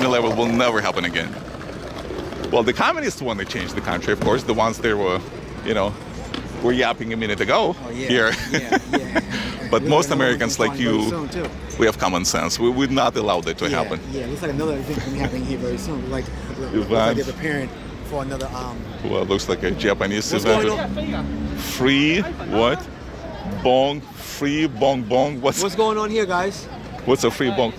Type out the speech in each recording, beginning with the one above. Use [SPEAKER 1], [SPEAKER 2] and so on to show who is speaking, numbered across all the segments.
[SPEAKER 1] 1911 will never happen again. Well, the communists want to change the country, of course, the ones that were, were yapping a minute ago here. But most Americans like you, we have common sense. We would not allow that to happen.
[SPEAKER 2] Yeah, looks like another event going to be happening here very soon. Like they're preparing for another...
[SPEAKER 1] Well, it looks like a Japanese
[SPEAKER 2] event.
[SPEAKER 1] Free what? Bong, free bong bong.
[SPEAKER 2] What's going on here, guys?
[SPEAKER 1] What's a free bong?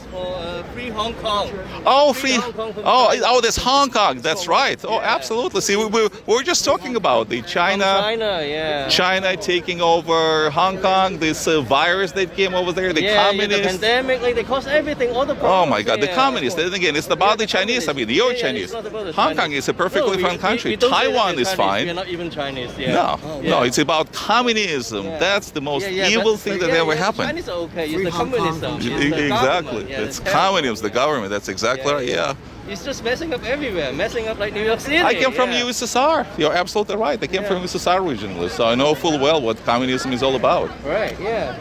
[SPEAKER 3] Free Hong Kong.
[SPEAKER 1] Oh, free. Oh, that's Hong Kong. That's right. Oh, absolutely. See, we were just talking about the China taking over Hong Kong. This virus that came over there. The communists.
[SPEAKER 3] The pandemic, they caused everything. All the
[SPEAKER 1] Oh
[SPEAKER 3] problems.
[SPEAKER 1] my God, the communists. And again, it's about the Chinese. I mean, you're Chinese. Hong Kong is a perfectly fine country. Taiwan is fine.
[SPEAKER 3] We're not even Chinese.
[SPEAKER 1] No, it's about communism. That's the most evil thing that ever happened.
[SPEAKER 3] Chinese are okay. It's the communism.
[SPEAKER 1] Exactly. It's communism, the government. That's exactly right. Yeah.
[SPEAKER 3] It's just messing up everywhere. Messing up like New York City.
[SPEAKER 1] I came from USSR. You're absolutely right. I came from USSR originally, so I know full well what communism is all about.
[SPEAKER 3] Right. Yeah.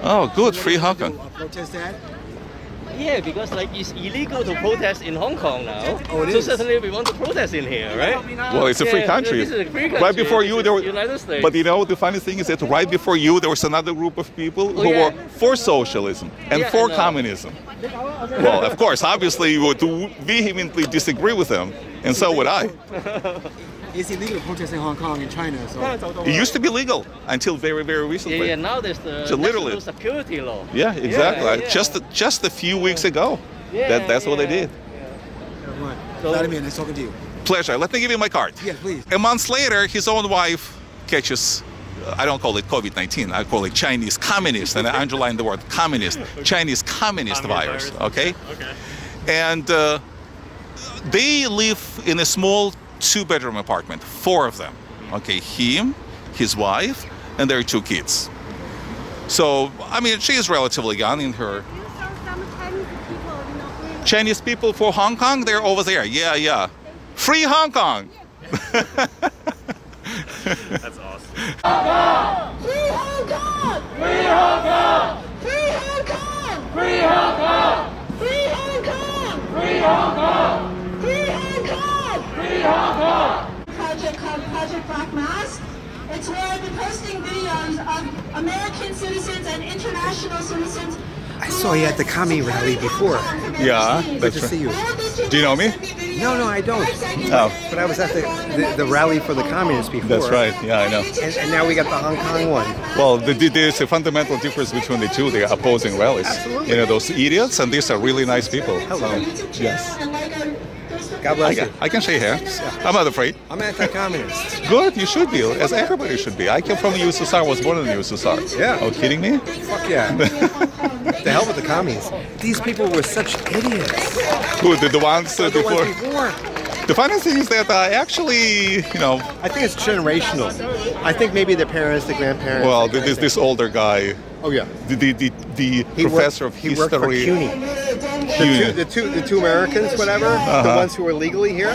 [SPEAKER 1] Oh, good. Free Hong Kong.
[SPEAKER 2] Protest that?
[SPEAKER 3] Yeah, because it's illegal to protest in Hong Kong now.
[SPEAKER 2] Oh, it
[SPEAKER 3] so
[SPEAKER 2] is.
[SPEAKER 3] certainly we want to protest in here, right?
[SPEAKER 1] Well, it's a free country.
[SPEAKER 3] This is a free country.
[SPEAKER 1] Right before you, there were.
[SPEAKER 3] United States.
[SPEAKER 1] But the funny thing is that right before you, there was another group of people who were for socialism and for communism. Well, of course, obviously, you would vehemently disagree with them, and so would I.
[SPEAKER 2] It's illegal to protest in Hong Kong and China. So.
[SPEAKER 1] It used to be legal until very, very recently.
[SPEAKER 3] Yeah, now there's the
[SPEAKER 1] literally
[SPEAKER 3] national security law.
[SPEAKER 1] Yeah, exactly.
[SPEAKER 3] Yeah.
[SPEAKER 1] Just a few weeks ago. That's what they did.
[SPEAKER 2] Vladimir, nice talking to you.
[SPEAKER 1] Pleasure. Let me give you my card.
[SPEAKER 2] Yeah, please.
[SPEAKER 1] A month later, his own wife catches, I don't call it COVID-19, I call it Chinese communist, and I underline the word communist, Chinese communist virus, okay? And they live in a small 2-bedroom apartment, 4 of them, okay? Him, his wife, and their 2 kids. So, I mean, she is relatively young in her... Chinese people for Hong Kong, they're over there. Yeah. Free Hong Kong.
[SPEAKER 4] That's awesome.
[SPEAKER 5] Free Hong Kong! Free Hong Kong! Free Hong Kong! Free Hong Kong! Free Hong Kong! Free Hong Kong! Free Hong Kong! Free Hong Kong! Project called Project Black Mask. It's where I've been posting videos of American citizens and international citizens.
[SPEAKER 2] I saw you at the Commie rally before.
[SPEAKER 1] Yeah,
[SPEAKER 2] Good to see you.
[SPEAKER 1] Do you know me?
[SPEAKER 2] No, I don't.
[SPEAKER 1] Oh.
[SPEAKER 2] But I was at the rally for the communists before.
[SPEAKER 1] That's right. Yeah, I know.
[SPEAKER 2] And now we got the Hong Kong one.
[SPEAKER 1] Well, there's a fundamental difference between the two. They're opposing rallies.
[SPEAKER 2] Absolutely.
[SPEAKER 1] Those idiots, and these are really nice people.
[SPEAKER 2] Hello.
[SPEAKER 1] Yes.
[SPEAKER 2] God bless you.
[SPEAKER 1] I can shake hands. I'm not afraid.
[SPEAKER 2] I'm anti-communist.
[SPEAKER 1] Good, you should be, as everybody should be. I came from the USSR, was born in the USSR.
[SPEAKER 2] Yeah.
[SPEAKER 1] Oh, kidding me?
[SPEAKER 2] Fuck yeah. The hell with the commies. These people were such idiots.
[SPEAKER 1] Who, the ones
[SPEAKER 2] The
[SPEAKER 1] before?
[SPEAKER 2] ones before.
[SPEAKER 1] The funny thing is that actually,
[SPEAKER 2] I think it's generational. I think maybe their parents, the grandparents.
[SPEAKER 1] well, this older guy,
[SPEAKER 2] Oh yeah.
[SPEAKER 1] the professor of
[SPEAKER 2] He worked for
[SPEAKER 1] history.
[SPEAKER 2] CUNY. The two Americans, whatever, the ones who were legally here,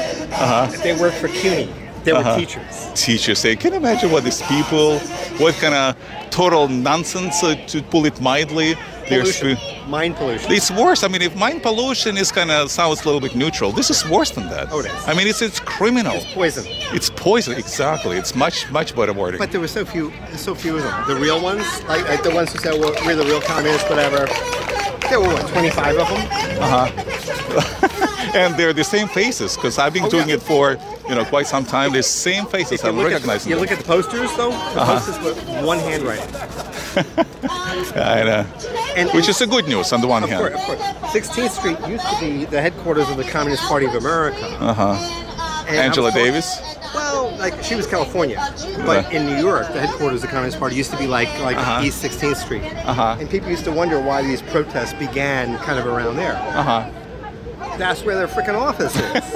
[SPEAKER 2] they worked for CUNY. They were teachers.
[SPEAKER 1] Teachers say, can you imagine what these people, what kind of total nonsense, to put it mildly.
[SPEAKER 2] Pollution. Mind pollution.
[SPEAKER 1] It's worse. I mean, if mind pollution is kind of sounds a little bit neutral, this is worse than that.
[SPEAKER 2] Oh, it is.
[SPEAKER 1] I mean, it's criminal.
[SPEAKER 2] It's poison.
[SPEAKER 1] It's poison, exactly. It's much better wording.
[SPEAKER 2] But there were so few of them. The real ones, like the ones who said, well, we're the real communists, whatever. There were, 25 of them?
[SPEAKER 1] And they're the same faces, because I've been doing it for, quite some time. The same faces. I'm recognizing
[SPEAKER 2] You
[SPEAKER 1] them.
[SPEAKER 2] look at the posters, though. The posters with one handwriting.
[SPEAKER 1] I know. Which is a good news on the one hand.
[SPEAKER 2] Of course. 16th Street used to be the headquarters of the Communist Party of America. And
[SPEAKER 1] Angela Davis?
[SPEAKER 2] Well, she was California, but in New York, the headquarters of the Communist Party used to be like East 16th Street. And people used to wonder why these protests began kind of around there. That's where their freaking office is.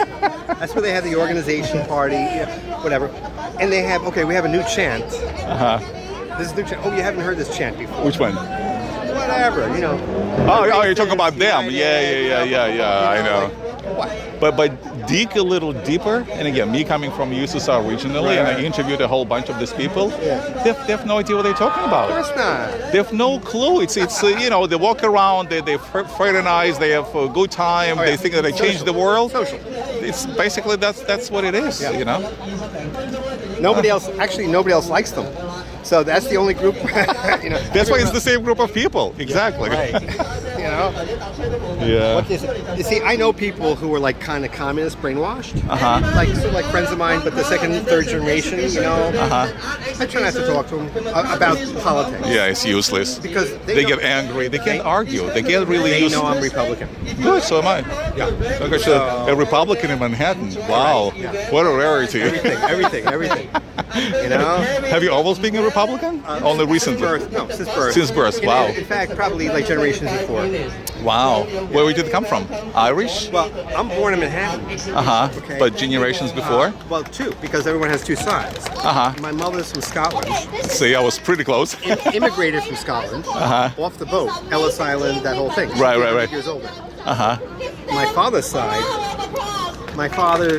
[SPEAKER 2] That's where they have the organization party, whatever. And they have, we have a new chant. This is a new chant. Oh, you haven't heard this chant before.
[SPEAKER 1] Which one?
[SPEAKER 2] whatever, you know.
[SPEAKER 1] Oh, you're talking about them. Yeah. I know.
[SPEAKER 2] What?
[SPEAKER 1] But dig a little deeper, and again, me coming from USSR originally, and I interviewed a whole bunch of these people. They have no idea what they're talking about.
[SPEAKER 2] Of course not.
[SPEAKER 1] They have no clue. It's you know, they walk around, they fraternize, they have a good time, they think that they change the world.
[SPEAKER 2] Social.
[SPEAKER 1] It's basically that's what it is, you know.
[SPEAKER 2] Nobody else likes them. So that's the only group. You know,
[SPEAKER 1] That's why it's the same group of people. Exactly.
[SPEAKER 2] Right. You know.
[SPEAKER 1] Yeah.
[SPEAKER 2] What you see, I know people who are like kind of communist, brainwashed.
[SPEAKER 1] Uh-huh.
[SPEAKER 2] Like friends of mine, but the second, third generation. You know. I try not to talk to them about politics.
[SPEAKER 1] Yeah, it's useless.
[SPEAKER 2] Because
[SPEAKER 1] they get angry. They can't argue. They get really
[SPEAKER 2] They
[SPEAKER 1] used.
[SPEAKER 2] know I'm Republican.
[SPEAKER 1] Good, so am I.
[SPEAKER 2] Yeah.
[SPEAKER 1] Okay, so a Republican in Manhattan. Wow. What a rarity.
[SPEAKER 2] Everything. You know.
[SPEAKER 1] Have you always been a Republican? Only recently.
[SPEAKER 2] Since birth.
[SPEAKER 1] Since birth. Wow.
[SPEAKER 2] In fact, probably like generations before.
[SPEAKER 1] Wow. Where did it come from? Irish?
[SPEAKER 2] Well, I'm born in Manhattan. Okay.
[SPEAKER 1] But generations before?
[SPEAKER 2] Well, two, because everyone has two sides. My mother's from Scotland.
[SPEAKER 1] See, I was pretty close.
[SPEAKER 2] Immigrated from Scotland. Off the boat, Ellis Island, that whole thing.
[SPEAKER 1] Right.
[SPEAKER 2] Years older.
[SPEAKER 1] My
[SPEAKER 2] father's side. My father,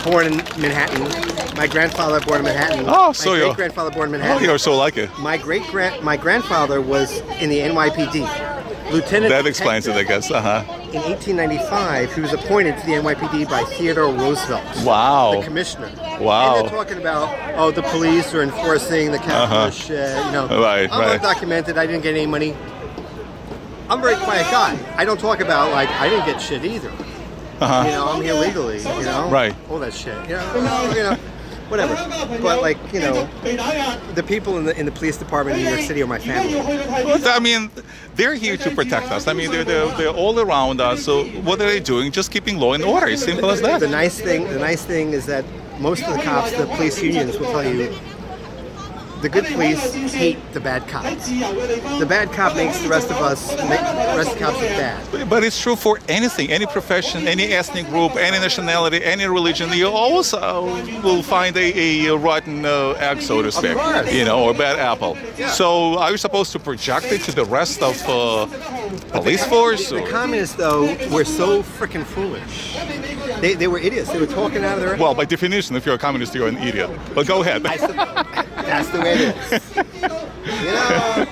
[SPEAKER 2] born in Manhattan. My grandfather, born in Manhattan.
[SPEAKER 1] Oh, so
[SPEAKER 2] my
[SPEAKER 1] you're.
[SPEAKER 2] great-grandfather, born in Manhattan.
[SPEAKER 1] Oh, you're so like it.
[SPEAKER 2] My grandfather was in the NYPD. Lieutenant.
[SPEAKER 1] That explains it, I guess.
[SPEAKER 2] In 1895, he was appointed to the NYPD by Theodore Roosevelt.
[SPEAKER 1] Wow.
[SPEAKER 2] The commissioner.
[SPEAKER 1] Wow.
[SPEAKER 2] And they're talking about, the police are enforcing the capitalist shit, you know.
[SPEAKER 1] Right.
[SPEAKER 2] I'm undocumented, I didn't get any money. I'm a very quiet guy. I don't talk about, I didn't get shit either. You know, I'm here legally, you know.
[SPEAKER 1] Right.
[SPEAKER 2] All that shit, you know, whatever. But the people in the police department in New York City are my family.
[SPEAKER 1] Well, I mean, they're here to protect us. I mean, they're all around us. So what are they doing? Just keeping law and order. It's simple as that.
[SPEAKER 2] The nice thing is that most of the cops, the police unions will tell you, the good police hate the bad cop. The bad cop makes the rest of cops look bad.
[SPEAKER 1] But it's true for anything, any profession, any ethnic group, any nationality, any religion. You always will find a rotten egg, so to speak, you know, or bad apple.
[SPEAKER 2] Yeah.
[SPEAKER 1] So are you supposed to project it to the rest of police force?
[SPEAKER 2] The communists, though, were so freaking foolish. They were idiots. They were talking out of their...
[SPEAKER 1] Well, by definition, if you're a communist, you're an idiot. But go ahead.
[SPEAKER 2] That's the way it is. You know?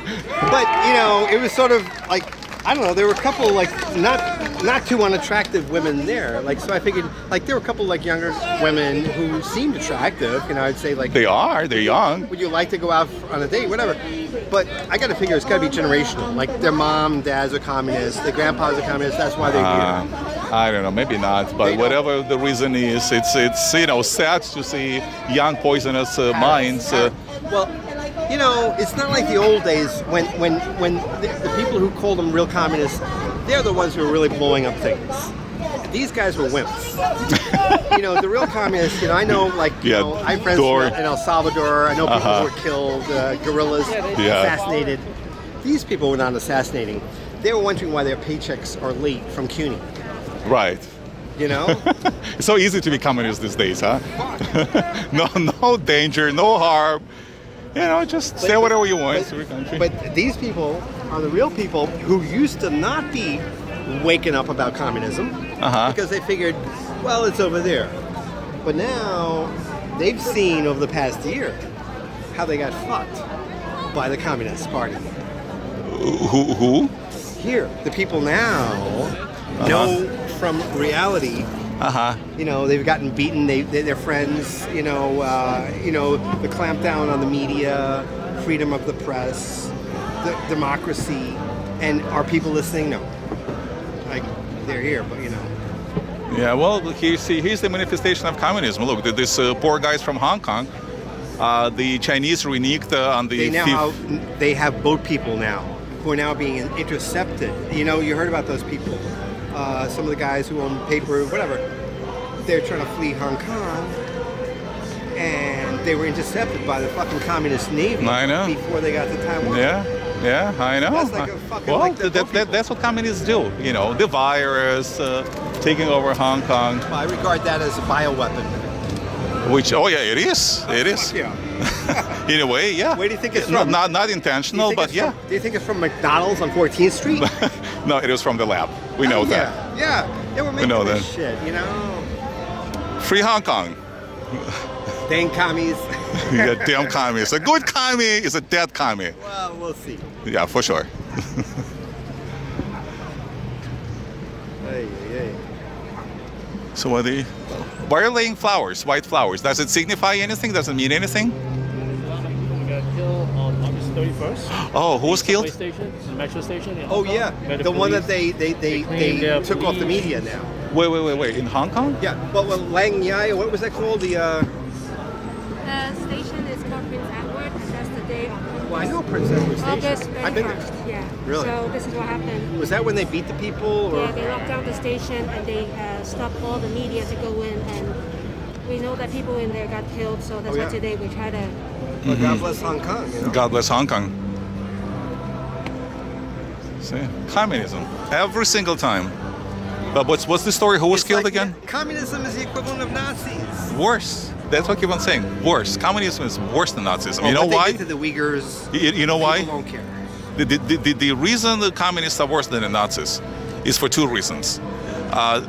[SPEAKER 2] But, you know, it was sort of like, I don't know, there were a couple, not too unattractive women there. So I figured, there were a couple, younger women who seemed attractive. You know, I'd say,
[SPEAKER 1] They're young.
[SPEAKER 2] Would you like to go out on a date? Whatever. But I got to figure it's got to be generational. Their mom and dads are communists, their grandpas are communists, that's why they're here.
[SPEAKER 1] I don't know, maybe not, but whatever the reason is, it's sad to see young poisonous minds.
[SPEAKER 2] Well, you know, it's not like the old days when the people who call them real communists, they're the ones who are really blowing up things. These guys were wimps. You know, the real communists, I know, I have friends in El Salvador, I know people who were killed, guerrillas, assassinated. These people were not assassinating. They were wondering why their paychecks are late from CUNY.
[SPEAKER 1] Right.
[SPEAKER 2] You know?
[SPEAKER 1] It's so easy to be communist these days, huh? No danger, no harm. You know, just say whatever you want to your country.
[SPEAKER 2] But these people are the real people who used to not be waking up about communism because they figured, well, it's over there. But now they've seen over the past year how they got fucked by the Communist Party.
[SPEAKER 1] Who?
[SPEAKER 2] Here, the people now know from reality. You know, they've gotten beaten. They're friends. You know, the clampdown on the media, freedom of the press, the democracy, and are people listening? No. They're here, but you know.
[SPEAKER 1] Yeah, well, here's the manifestation of communism. Look, these poor guys from Hong Kong, the Chinese reneged on the...
[SPEAKER 2] They have boat people now who are now being intercepted. You know, you heard about those people. Some of the guys who own paper, whatever. They're trying to flee Hong Kong, and they were intercepted by the fucking communist navy.
[SPEAKER 1] I know.
[SPEAKER 2] Before they got to Taiwan.
[SPEAKER 1] Yeah, I know.
[SPEAKER 2] That's like a fucking,
[SPEAKER 1] that's what communists do. You know, the virus, taking over Hong Kong.
[SPEAKER 2] Well, I regard that as a bioweapon.
[SPEAKER 1] Which, it is. It is.
[SPEAKER 2] Yeah.
[SPEAKER 1] In a way, yeah.
[SPEAKER 2] Where do you think it's
[SPEAKER 1] No,
[SPEAKER 2] from?
[SPEAKER 1] not intentional, but yeah.
[SPEAKER 2] Do you think it's from McDonald's on 14th Street?
[SPEAKER 1] No, it was from the lab. We know that.
[SPEAKER 2] Yeah, they were making
[SPEAKER 1] know
[SPEAKER 2] this
[SPEAKER 1] that.
[SPEAKER 2] shit, you know?
[SPEAKER 1] Free Hong Kong.
[SPEAKER 2] Dang commies.
[SPEAKER 1] Yeah, damn commies. A good commie is a dead commie.
[SPEAKER 2] Well, we'll see.
[SPEAKER 1] Yeah, for sure.
[SPEAKER 2] Hey, hey.
[SPEAKER 1] So why are you laying flowers, white flowers? Does it signify anything? Does it mean anything?
[SPEAKER 4] We got killed on August 31st.
[SPEAKER 1] Oh, who was killed?
[SPEAKER 4] Station, the metro station. In
[SPEAKER 2] Oh
[SPEAKER 4] Hong
[SPEAKER 2] yeah,
[SPEAKER 4] Kong, where
[SPEAKER 2] the one that
[SPEAKER 4] police-
[SPEAKER 2] they
[SPEAKER 4] claimed their
[SPEAKER 2] took off the
[SPEAKER 4] police-
[SPEAKER 2] media now.
[SPEAKER 1] Wait. In Hong Kong?
[SPEAKER 2] Yeah, but Lang Yai, what was that called? The
[SPEAKER 6] The station is called Prince Edward, and that's the day of
[SPEAKER 2] well, I know Prince Edward
[SPEAKER 6] August
[SPEAKER 2] Station. I've been
[SPEAKER 6] 31st.
[SPEAKER 2] there.
[SPEAKER 6] Yeah.
[SPEAKER 2] Really?
[SPEAKER 6] So this is what happened.
[SPEAKER 2] Was that when they beat the people? Or
[SPEAKER 6] Yeah, they locked down the station and they stopped all the media to go in, and we know that people in there got killed. So that's
[SPEAKER 2] Oh,
[SPEAKER 6] why
[SPEAKER 2] yeah.
[SPEAKER 6] today we try to.
[SPEAKER 2] Well, God bless Hong Kong. You know?
[SPEAKER 1] God bless Hong Kong. See, communism every single time. But what's the story? Who was
[SPEAKER 2] It's
[SPEAKER 1] killed
[SPEAKER 2] like,
[SPEAKER 1] again?
[SPEAKER 2] Communism is the equivalent of Nazis.
[SPEAKER 1] Worse. That's what I keep on saying. Worse. Communism is worse than Nazism. You know
[SPEAKER 2] what they
[SPEAKER 1] why?
[SPEAKER 2] did to the Uyghurs.
[SPEAKER 1] You know why?
[SPEAKER 2] People don't care.
[SPEAKER 1] The reason the communists are worse than the Nazis is for two reasons.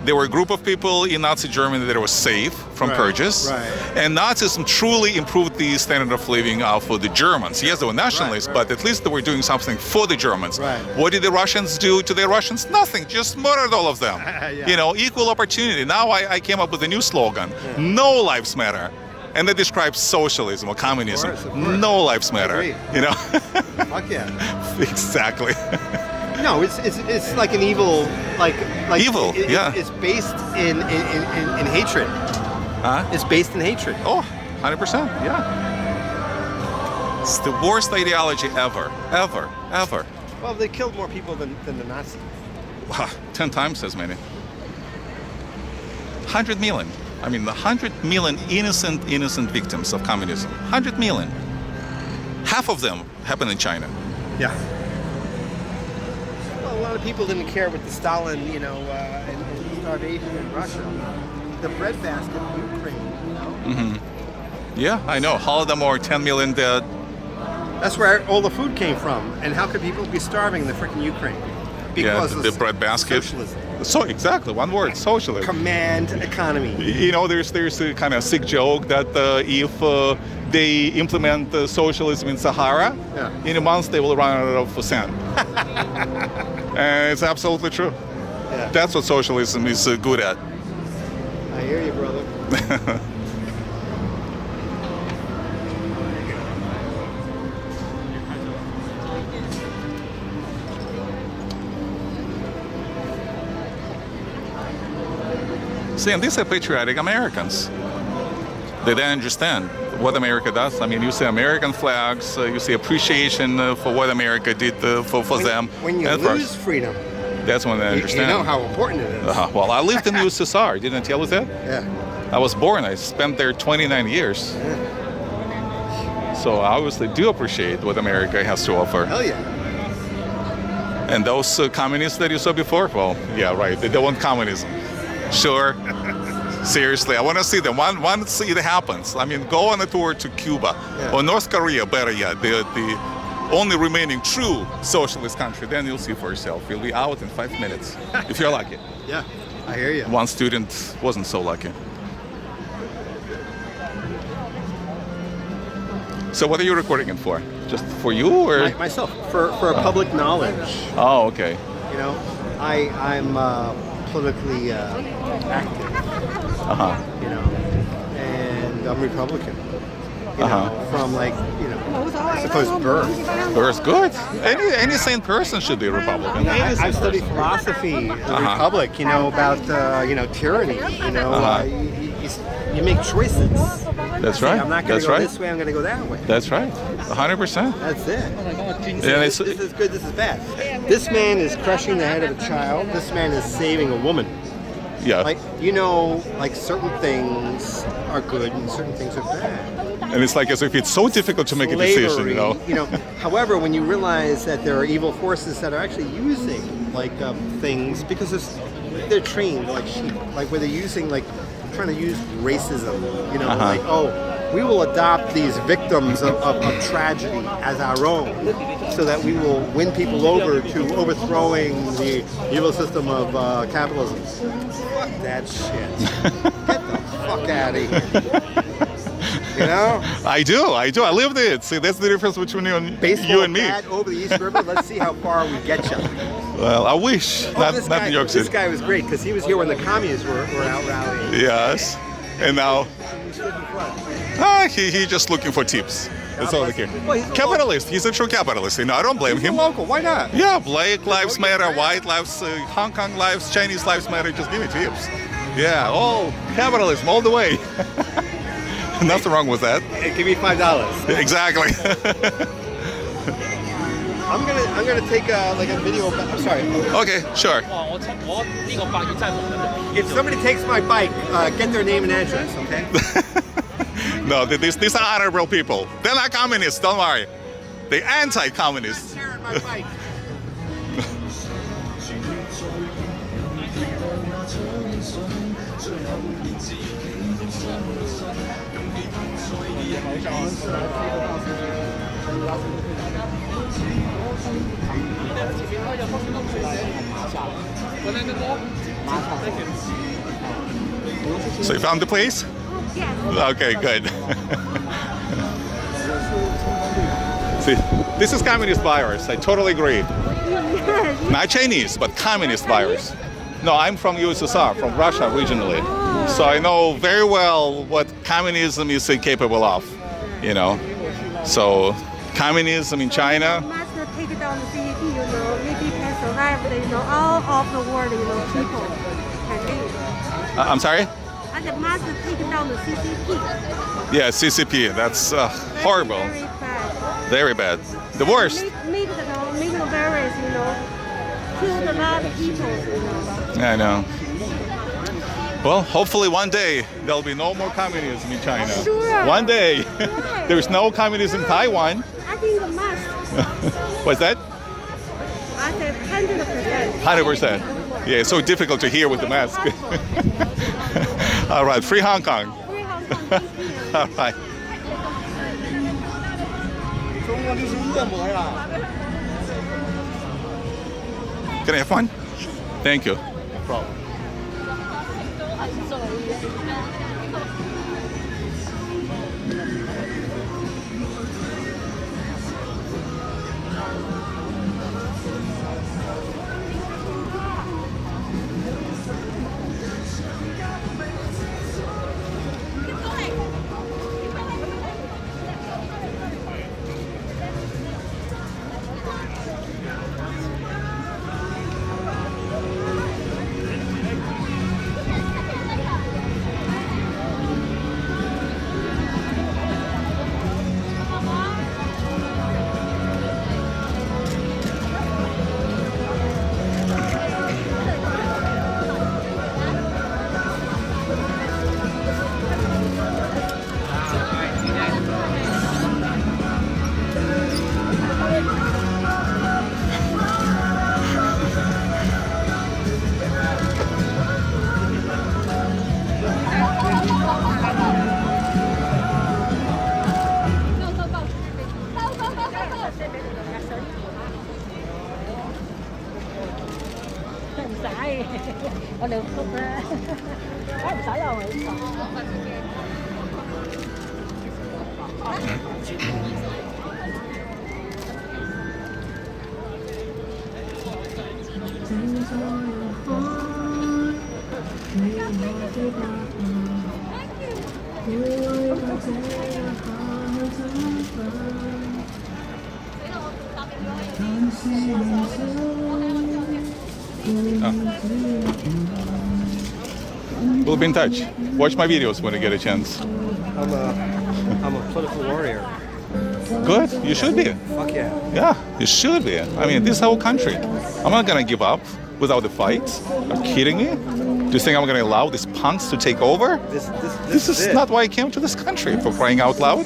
[SPEAKER 1] There were a group of people in Nazi Germany that were safe from
[SPEAKER 2] Right,
[SPEAKER 1] purges,
[SPEAKER 2] right.
[SPEAKER 1] and Nazism truly improved the standard of living for the Germans. Yes, they were nationalists,
[SPEAKER 2] Right.
[SPEAKER 1] but at least they were doing something for the Germans.
[SPEAKER 2] Right.
[SPEAKER 1] What did the Russians do to the Russians? Nothing, just murdered all of them.
[SPEAKER 2] Yeah.
[SPEAKER 1] You know, equal opportunity. Now I came up with a new slogan, no lives matter. And that describes socialism or communism.
[SPEAKER 2] Of course.
[SPEAKER 1] No lives matter.
[SPEAKER 2] Agree.
[SPEAKER 1] You know?
[SPEAKER 2] Fuck yeah.
[SPEAKER 1] Exactly.
[SPEAKER 2] No, it's like an evil, like
[SPEAKER 1] Evil, yeah.
[SPEAKER 2] It's based in hatred.
[SPEAKER 1] Huh?
[SPEAKER 2] It's based in hatred.
[SPEAKER 1] Oh, 100%, yeah. It's the worst ideology ever.
[SPEAKER 2] Well, they killed more people than the Nazis.
[SPEAKER 1] 10 times as many. 100 million. I mean, 100 million innocent victims of communism. 100 million. Half of them happened in China.
[SPEAKER 2] Yeah. Well, a lot of people didn't care with the Stalin, you know, and starvation in Russia. The breadbasket in Ukraine, you know.
[SPEAKER 1] Yeah, I know. Holodomor, 10 million dead.
[SPEAKER 2] That's where all the food came from. And how could people be starving in the freaking Ukraine? Because
[SPEAKER 1] the breadbasket.
[SPEAKER 2] socialism.
[SPEAKER 1] So exactly, one word, socialism.
[SPEAKER 2] Command economy.
[SPEAKER 1] You know, there's a kind of sick joke that if they implement socialism in Sahara,
[SPEAKER 2] Yeah.
[SPEAKER 1] in a month they will run out of sand. And it's absolutely true.
[SPEAKER 2] Yeah.
[SPEAKER 1] That's what socialism is good at.
[SPEAKER 2] I hear you, brother.
[SPEAKER 1] See, and these are patriotic Americans. They don't understand what America does. I mean, you see American flags, you see appreciation for what America did for them.
[SPEAKER 2] When you
[SPEAKER 1] And for us.
[SPEAKER 2] lose freedom,
[SPEAKER 1] That's when they
[SPEAKER 2] you
[SPEAKER 1] understand.
[SPEAKER 2] know how important it is.
[SPEAKER 1] Well, I lived in the USSR. Didn't I tell you that?
[SPEAKER 2] Yeah.
[SPEAKER 1] I was born. I spent there 29 years. So I obviously do appreciate what America has to offer.
[SPEAKER 2] Hell yeah.
[SPEAKER 1] And those communists that you saw before, well, yeah, right. They want communism. Sure. Seriously, I want to see them. Once it happens, I mean, go on a tour to Cuba
[SPEAKER 2] Yeah.
[SPEAKER 1] or North Korea, better yet, the only remaining true socialist country. Then you'll see for yourself. You'll be out in 5 minutes, if you're lucky.
[SPEAKER 2] Yeah. I hear you.
[SPEAKER 1] One student wasn't so lucky. So what are you recording it for? Just for you, or?
[SPEAKER 2] Myself, for public knowledge.
[SPEAKER 1] Oh, okay.
[SPEAKER 2] You know, I'm politically active. You know, and I'm Republican. You know, from like, you know, I suppose birth.
[SPEAKER 1] Birth, good. Any sane person should be a Republican.
[SPEAKER 2] I've studied philosophy, the Republic. You know, about you know, tyranny. You know, you make choices.
[SPEAKER 1] That's
[SPEAKER 2] Say,
[SPEAKER 1] right.
[SPEAKER 2] I'm not going
[SPEAKER 1] That's
[SPEAKER 2] to go
[SPEAKER 1] right.
[SPEAKER 2] this way. I'm going to go that way.
[SPEAKER 1] That's right. 100%.
[SPEAKER 2] That's it.
[SPEAKER 1] Yeah,
[SPEAKER 2] This is good. This is bad. This man is crushing the head of a child. This man is saving a woman.
[SPEAKER 1] Yeah.
[SPEAKER 2] Like, you know, like certain things are good and certain things are bad.
[SPEAKER 1] And it's like as if it's so difficult to make a decision, you know.
[SPEAKER 2] However, when you realize that there are evil forces that are actually using like things because they're trained like sheep, like where they're using like trying to use racism. You know, like, oh, we will adopt these victims of tragedy as our own, so that we will win people over to overthrowing the evil system of capitalism. Fuck that shit. Get the fuck out of here. You know?
[SPEAKER 1] I do. I lived it. See, that's the difference between you and me.
[SPEAKER 2] Over the East River. Let's see how far we get you.
[SPEAKER 1] Well, I wish. Not New York City.
[SPEAKER 2] This guy was great because he was here when the commies were out rallying.
[SPEAKER 1] Yes. And now he's just looking for tips. That's all they care.
[SPEAKER 2] Well,
[SPEAKER 1] Capitalist. He's a true capitalist. You know, I don't blame him.
[SPEAKER 2] Local. Why not?
[SPEAKER 1] Yeah, Black lives matter, white lives, Hong Kong lives, Chinese lives matter. Just give me tips. Yeah, all capitalism all the way. Nothing wrong with that.
[SPEAKER 2] Hey, give me $5.
[SPEAKER 1] Exactly.
[SPEAKER 2] I'm gonna take a video. I'm sorry.
[SPEAKER 1] Okay, sure.
[SPEAKER 2] If somebody takes my bike, get their name and address, okay?
[SPEAKER 1] No, these are honorable people. They're not communists. Don't worry. They're anti-communists.
[SPEAKER 2] Sharing my bike.
[SPEAKER 1] So you found the place?
[SPEAKER 6] Yes.
[SPEAKER 1] Okay, good. See, this is communist virus. I totally agree. Not Chinese, but communist virus. No, I'm from USSR, from Russia originally. So I know very well what communism is capable of, you know. So communism in China.
[SPEAKER 6] Must take down the CCP, you know, maybe can survive, you know, all of the world, you know, people can live.
[SPEAKER 1] I'm sorry?
[SPEAKER 6] And they must take down the CCP.
[SPEAKER 1] Yeah, CCP. That's horrible.
[SPEAKER 6] Very bad.
[SPEAKER 1] Very bad. The worst.
[SPEAKER 6] Make the virus, you know, killed a lot of people, you know.
[SPEAKER 1] I know. Well, hopefully one day there'll be no more communism in China.
[SPEAKER 6] Sure.
[SPEAKER 1] One day.
[SPEAKER 6] Sure.
[SPEAKER 1] There's no communism in Taiwan.
[SPEAKER 6] I think the must.
[SPEAKER 1] What's that?
[SPEAKER 6] I said 100%.
[SPEAKER 1] 100%. Yeah, it's so difficult to hear with the mask. All right, free Hong Kong.
[SPEAKER 6] Free Hong Kong, thank you.
[SPEAKER 1] All right. Can I have fun? Thank you. No problem. We'll be in touch. Watch my videos when you get a chance.
[SPEAKER 2] I'm a political warrior.
[SPEAKER 1] Good. You should be.
[SPEAKER 2] Fuck yeah.
[SPEAKER 1] Yeah, you should be. I mean, this is our country. I'm not gonna give up without the fight. Are you kidding me? Do you think I'm gonna allow these punks to take over? This is not why I came to this country, for crying out loud.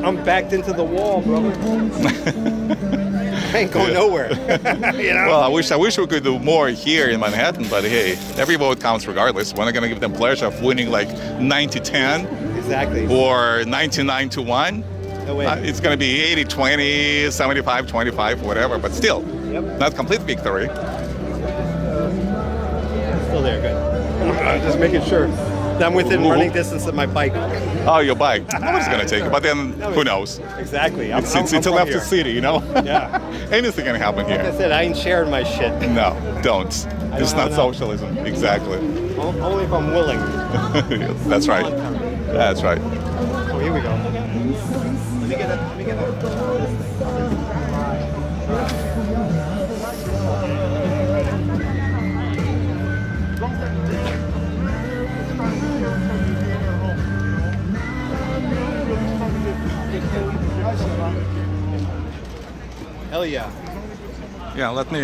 [SPEAKER 2] I'm backed into the wall, brother. I ain't going nowhere. You know?
[SPEAKER 1] Well, I wish we could do more here in Manhattan, but hey, every vote counts regardless. We're not going to give them pleasure of winning like 90-10
[SPEAKER 2] Exactly.
[SPEAKER 1] or 99-1.
[SPEAKER 2] No way.
[SPEAKER 1] It's going to be 80-20, 75-25, whatever, but still, not complete victory.
[SPEAKER 2] Still there, good. Just making sure that I'm within running distance of my bike.
[SPEAKER 1] Oh, your bike. Nobody's going to take it, but then who knows?
[SPEAKER 2] Exactly.
[SPEAKER 1] It's a left to city, you know?
[SPEAKER 2] Yeah.
[SPEAKER 1] Anything can happen
[SPEAKER 2] Like I
[SPEAKER 1] here.
[SPEAKER 2] said, I ain't sharing my shit.
[SPEAKER 1] No, don't. It's not
[SPEAKER 2] know.
[SPEAKER 1] socialism. Exactly.
[SPEAKER 2] Only if I'm willing.
[SPEAKER 1] That's right. That's right.
[SPEAKER 2] Oh, here we go. Let me get it. Hell yeah.
[SPEAKER 1] Yeah, let me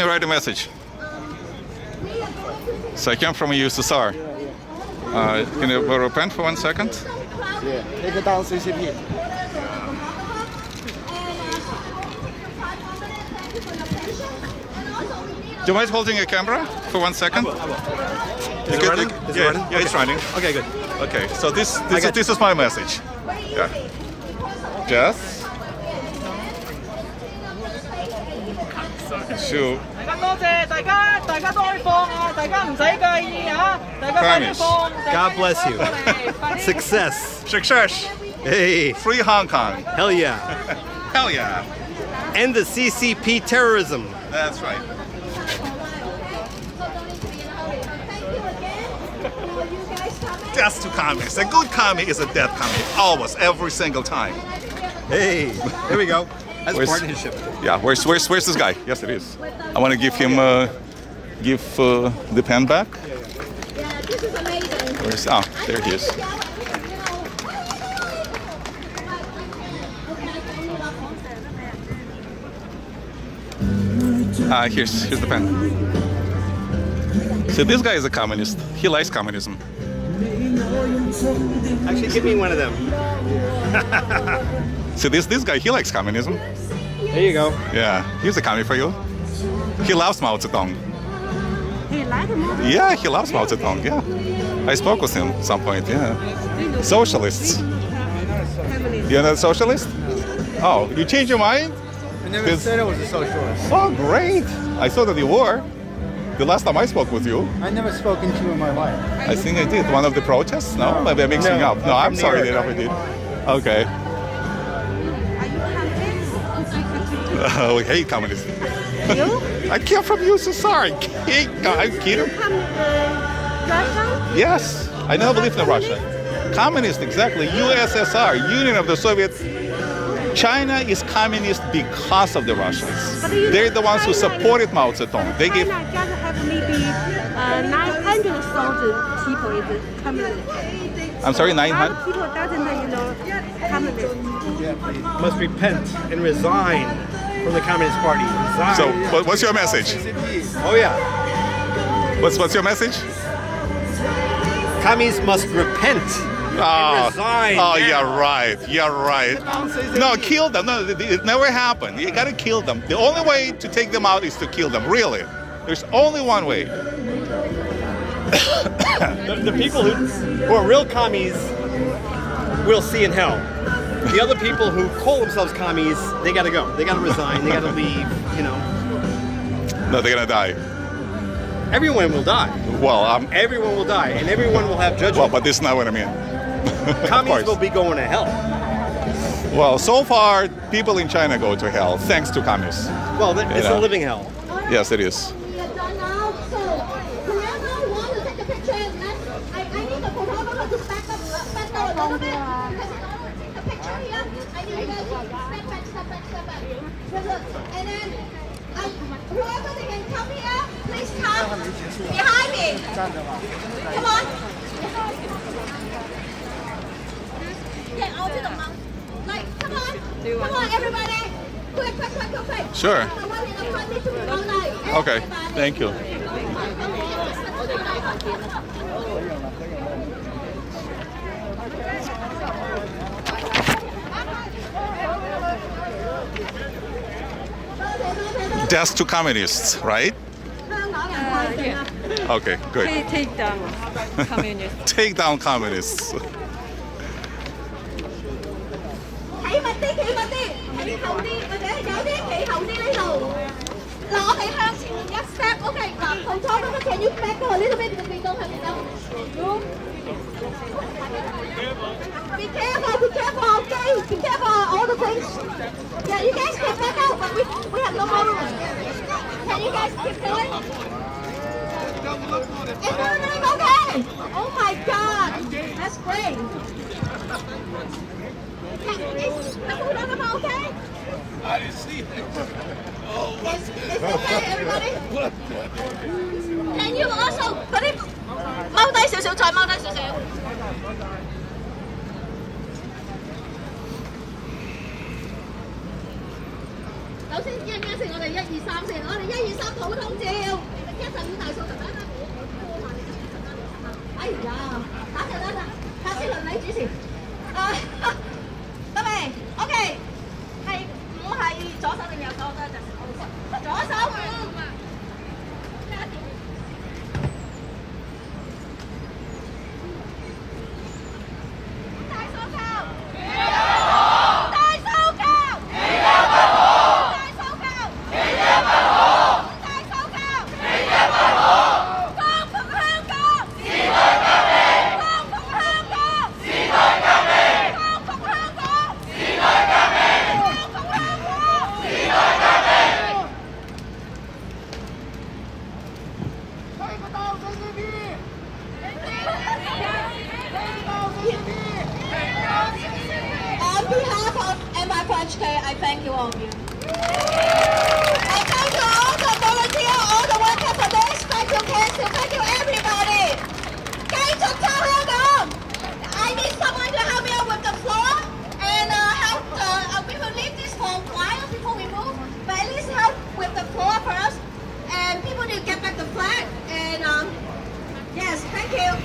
[SPEAKER 1] write a message. So I came from USSR. Can you repent for 1 second?
[SPEAKER 2] Yeah. Take it down, CCP.
[SPEAKER 1] Do you mind holding a camera for 1 second?
[SPEAKER 2] Is it running? Is it running?
[SPEAKER 1] Yeah, it's running.
[SPEAKER 2] Okay, good.
[SPEAKER 1] Okay, so this is my message. Yeah. Just to
[SPEAKER 2] God bless you. Success.
[SPEAKER 1] success.
[SPEAKER 2] Hey.
[SPEAKER 1] Free Hong Kong.
[SPEAKER 2] Hell yeah.
[SPEAKER 1] Hell yeah.
[SPEAKER 2] End the CCP terrorism.
[SPEAKER 1] That's right. Death to commies. A good commie is a dead commie. Always, every single time.
[SPEAKER 2] Hey. There we go. That's
[SPEAKER 1] Where's-
[SPEAKER 2] partnership.
[SPEAKER 1] Yeah, where's this guy? Yes, it is. I want to give him the pen back.
[SPEAKER 5] Yeah, this is amazing.
[SPEAKER 1] Where's there he is. Here's the pen. So this guy is a communist. He likes communism.
[SPEAKER 2] Actually, give me one of them.
[SPEAKER 1] So this guy, he likes communism.
[SPEAKER 2] There you go.
[SPEAKER 1] Yeah, he's a commie for you. He loves Mao Zedong.
[SPEAKER 6] He liked him.
[SPEAKER 1] Yeah, he loves Mao Zedong. Yeah, I spoke with him at some point. Yeah, socialists. You're not a socialist? Oh, you changed your mind?
[SPEAKER 2] I never
[SPEAKER 1] This-
[SPEAKER 2] said I was a socialist.
[SPEAKER 1] Oh, great! I saw that you were. The last time I spoke with you,
[SPEAKER 2] I never spoken to you in my life.
[SPEAKER 1] I think I did. One of the protests? No, maybe I'm mixing
[SPEAKER 2] No,
[SPEAKER 1] up. No,
[SPEAKER 2] I'm
[SPEAKER 1] I'm
[SPEAKER 2] from
[SPEAKER 1] sorry
[SPEAKER 2] New
[SPEAKER 1] they
[SPEAKER 2] York.
[SPEAKER 1] never did. Okay. Oh, I hate communism.
[SPEAKER 6] You?
[SPEAKER 1] I came from USSR. I kid him.
[SPEAKER 6] Come Russia?
[SPEAKER 1] Yes, I never believed in Russia. Communist, exactly. USSR, Union of the Soviet. China is communist because of the Russians.
[SPEAKER 6] But you
[SPEAKER 1] They're
[SPEAKER 6] know,
[SPEAKER 1] the ones who
[SPEAKER 6] China
[SPEAKER 1] supported Mao Zedong. They gave.
[SPEAKER 6] China just have maybe 900,000 people in the communist.
[SPEAKER 1] I'm sorry,
[SPEAKER 6] A lot
[SPEAKER 1] 900.
[SPEAKER 6] of people doesn't communist.
[SPEAKER 2] Must repent and resign from the Communist Party. Resign.
[SPEAKER 1] So, what's your message?
[SPEAKER 2] Oh yeah.
[SPEAKER 1] What's your message?
[SPEAKER 2] Commies must repent.
[SPEAKER 1] Oh,
[SPEAKER 2] resign
[SPEAKER 1] oh,
[SPEAKER 2] now.
[SPEAKER 1] you're right. You're right. No, kill them. No, it never happened. You gotta kill them. The only way to take them out is to kill them. Really, there's only one way.
[SPEAKER 2] The people who are real commies will see in hell. The other people who call themselves commies, they gotta go. They gotta resign. They gotta leave. You know,
[SPEAKER 1] No, they're gonna die.
[SPEAKER 2] everyone will die.
[SPEAKER 1] Well,
[SPEAKER 2] Everyone will die, and everyone will have judgment.
[SPEAKER 1] well, but this is not what I mean. Of
[SPEAKER 2] Commies
[SPEAKER 1] course.
[SPEAKER 2] will be going to hell.
[SPEAKER 1] Well, so far, people in China go to hell thanks to commies.
[SPEAKER 2] Well, it's
[SPEAKER 1] Yeah.
[SPEAKER 2] a living hell.
[SPEAKER 1] Yes, it is.
[SPEAKER 5] We are done now. So whoever wants to take a picture, I need the photographer to back up a little bit. Because in order to take a picture here, I need you guys to step back. And then whoever they can come here, please come behind me. Come on. Get out to the mouth. Like, come on. Come on, everybody. Quick.
[SPEAKER 1] Sure.
[SPEAKER 5] The one in the front needs to be all night.
[SPEAKER 1] Okay. Thank you. Death to communists, right?
[SPEAKER 6] Yeah.
[SPEAKER 1] Okay, good.
[SPEAKER 6] Take down communists.
[SPEAKER 1] Take down communists.
[SPEAKER 5] 企密啲，企密啲，企後啲，或者有啲企後啲呢度。嗱，我哋向前一 step，OK， 嗱，同坐咁，can you back a little bit 嘅變動係變動。Be careful, be careful, okay? Be careful, all the things. Yeah, you guys can back out, but we have no more room. Can you guys keep going? Is everything okay? Oh my God, that's great. Is the food on the okay?
[SPEAKER 7] I didn't see it.
[SPEAKER 5] Is okay, everybody? Can you also put it 踎低少少，再踎低少少。首先一我哋1、2、3先，我哋1、2、3普通照，15大數就得啦。哎呀，打就得啦，下次輪你主持。得未 ？OK， 係唔係左手定右手得啫？左手。On behalf of MI I thank you all of you. I thank you all the volunteers, all the workers for this. Thank you, Council. Thank you, everybody. 繼續撐香港 I need someone to help me out with the floor and help we will leave this for a while before we move, but at least help with the floor first. And people need to get back the flag. And yes, thank you.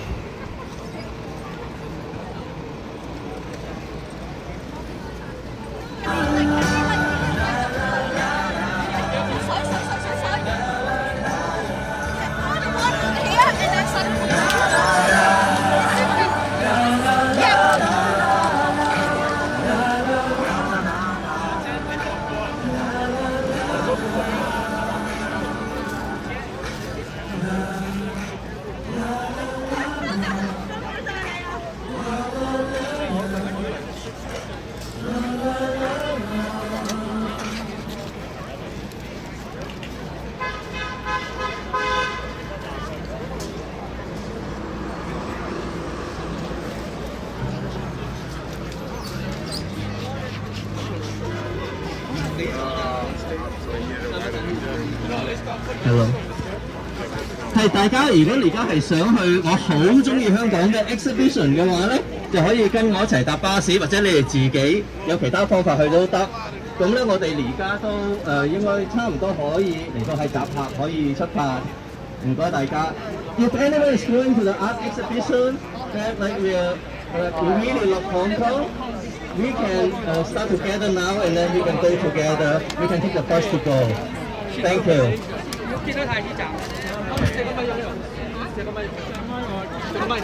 [SPEAKER 3] Hello。係大家如果而家係想去，我好中意香港嘅 exhibition 嘅話咧，就可以跟我一齊搭巴士，或者你哋自己有其他方法去都得。咁咧，我哋而家都應該差唔多可以嚟到係集合，可以出發。唔該大家。If anyone is going to the art exhibition that like we really love Hong Kong, we can start together now and then we can go together. We can take the bus to go. Thank you. 見到太子站，借個咪用，借個咪。